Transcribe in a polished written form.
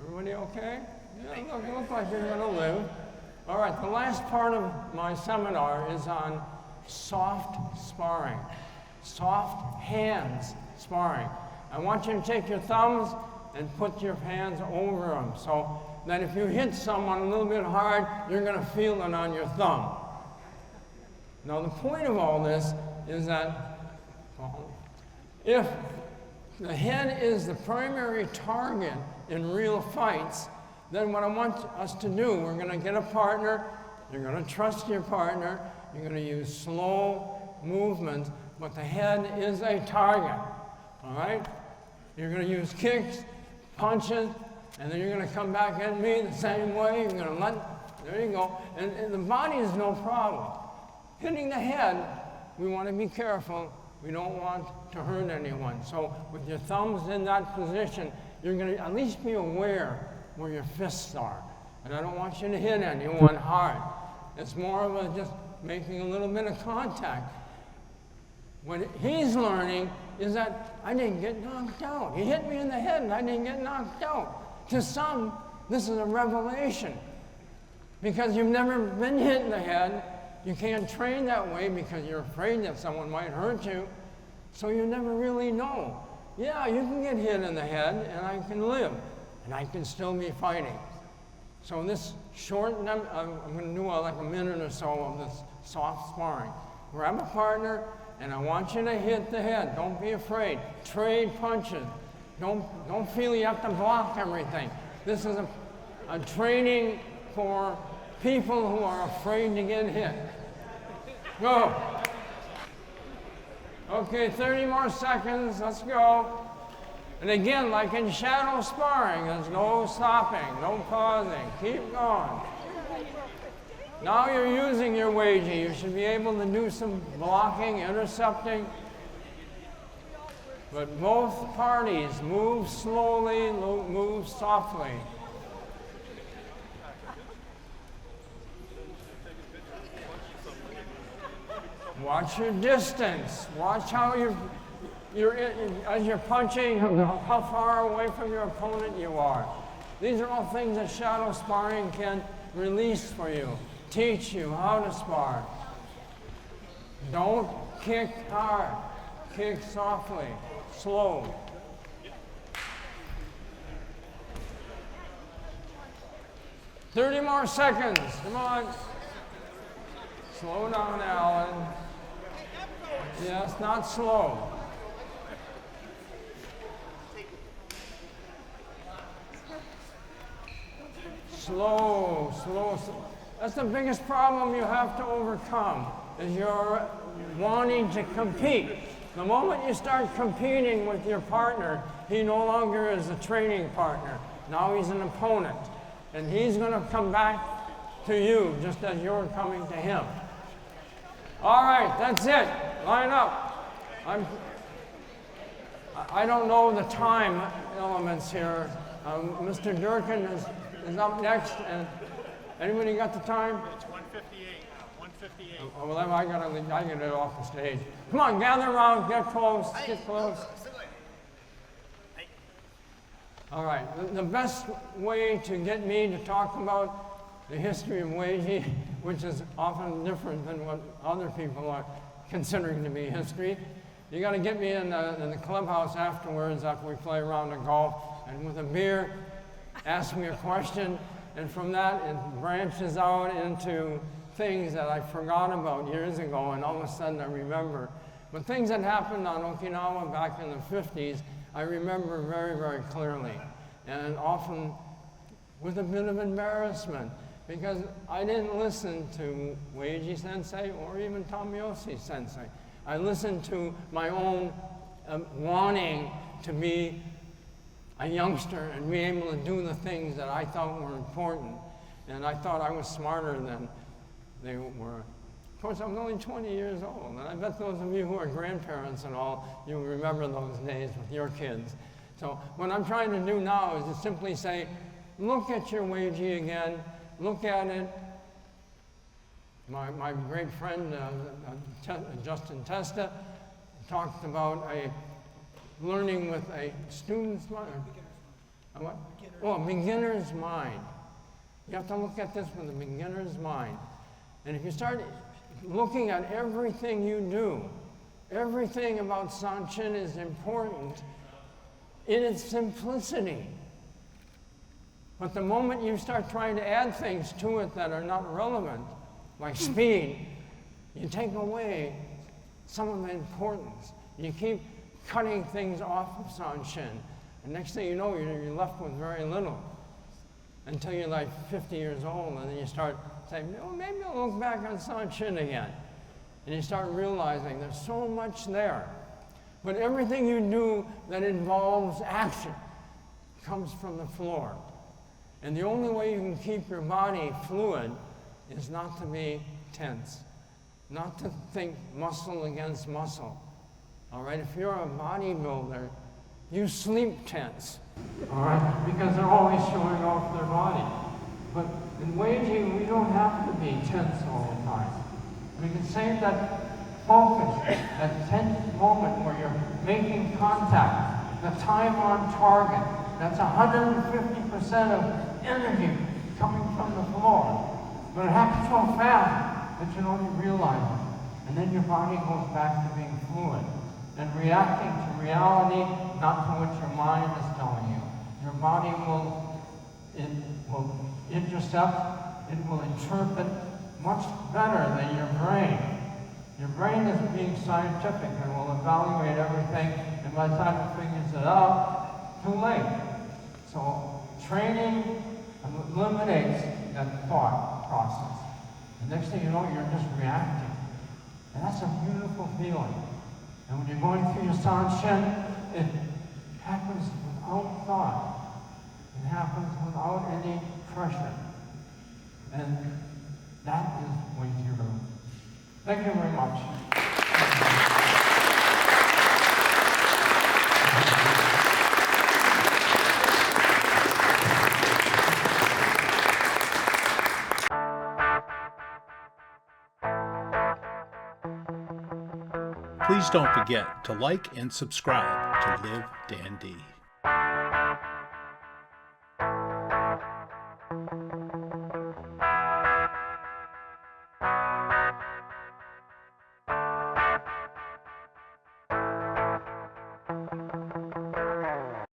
Everybody okay? Yeah, looks like you're going to live. All right, the last part of my seminar is on soft sparring, soft hands sparring. I want you to take your thumbs and put your hands over them so that if you hit someone a little bit hard, you're going to feel it on your thumb. Now, the point of all this is that if the head is the primary target in real fights, then what I want us to do, we're going to get a partner, you're going to trust your partner, you're going to use slow movement, but the head is a target, all right? You're going to use kicks, punches, and then you're going to come back at me the same way, you're going to there you go, and the body is no problem. Hitting the head, we want to be careful, we don't want to hurt anyone. So with your thumbs in that position, you're going to at least be aware where your fists are. And I don't want you to hit anyone hard. It's more of a just making a little bit of contact. What he's learning is that I didn't get knocked out. He hit me in the head and I didn't get knocked out. To some, this is a revelation. Because you've never been hit in the head, you can't train that way because you're afraid that someone might hurt you. So you never really know. Yeah, you can get hit in the head and I can live. And I can still be fighting. So this short, I'm going to do like a minute or so of this soft sparring. Grab a partner, and I want you to hit the head. Don't be afraid. Trade punches. Don't feel you have to block everything. This is a training for people who are afraid to get hit. Go. Okay, 30 more seconds. Let's go. And again, like in shadow sparring, there's no stopping, no pausing. Keep going. Now you're using your Uechi. You should be able to do some blocking, intercepting. But both parties move slowly, move softly. Watch your distance. Watch how as you're punching, how far away from your opponent you are. These are all things that shadow sparring can release for you, teach you how to spar. Don't kick hard, kick softly, slow. "30 more seconds, come on. Slow down, Alan. Yes, not slow. Slow, slow. That's the biggest problem you have to overcome, is you're wanting to compete. The moment you start competing with your partner, he no longer is a training partner. Now he's an opponent. And he's going to come back to you just as you're coming to him. All right, that's it. Line up. I don't know the time elements here. Mr. Durkin is up next. And anybody got the time? It's 1:58. 1:58. Oh, well, I gotta get it off the stage. Come on, gather around, get close, get close. All right, the best way to get me to talk about the history of Uechi, which is often different than what other people are considering to be history, you got to get me in the clubhouse afterwards after we play a round of golf, and with a beer, ask me a question, and from that it branches out into things that I forgot about years ago, and all of a sudden I remember. But things that happened on Okinawa back in the 50s, I remember very, very clearly, and often with a bit of embarrassment, because I didn't listen to Uechi Sensei or even Tomiosi Sensei. I listened to my own wanting to be a youngster and be able to do the things that I thought were important, and I thought I was smarter than they were. Of course, I was only 20 years old, and I bet those of you who are grandparents and all, you remember those days with your kids. So what I'm trying to do now is to simply say, look at your Uechi again, look at it. My great friend, Justin Testa, talked about learning with a student's mother. What? Oh, a beginner's mind. You have to look at this with a beginner's mind. And if you start looking at everything you do, everything about Sanchin is important in its simplicity. But the moment you start trying to add things to it that are not relevant, like speed, you take away some of the importance. You keep cutting things off of Sanchin. And next thing you know, you're left with very little. Until you're like 50 years old, and then you start saying, oh, maybe I'll look back on Sanchin again. And you start realizing there's so much there. But everything you do that involves action comes from the floor. And the only way you can keep your body fluid is not to be tense, not to think muscle against muscle. All right, if you're a bodybuilder, you sleep tense, all right, because they're always showing off their body. But in Uechi, we don't have to be tense all the time. We can save that focus, that tense moment where you're making contact, the time on target. That's 150% of energy coming from the floor. But it happens so fast that you don't even realize it. And then your body goes back to being fluid and reacting to reality, not to what your mind is telling you. Your body will intercept, it will interpret much better than your brain. Your brain is being scientific and will evaluate everything, and by the time it figures it out, too late. So training eliminates that thought process. The next thing you know, you're just reacting. And that's a beautiful feeling. And when you're going through your Sanchin, it happens without thought. It happens without any pressure. And that is Uechi-Ryu. Thank you very much. Please don't forget to like and subscribe to Live Dandy.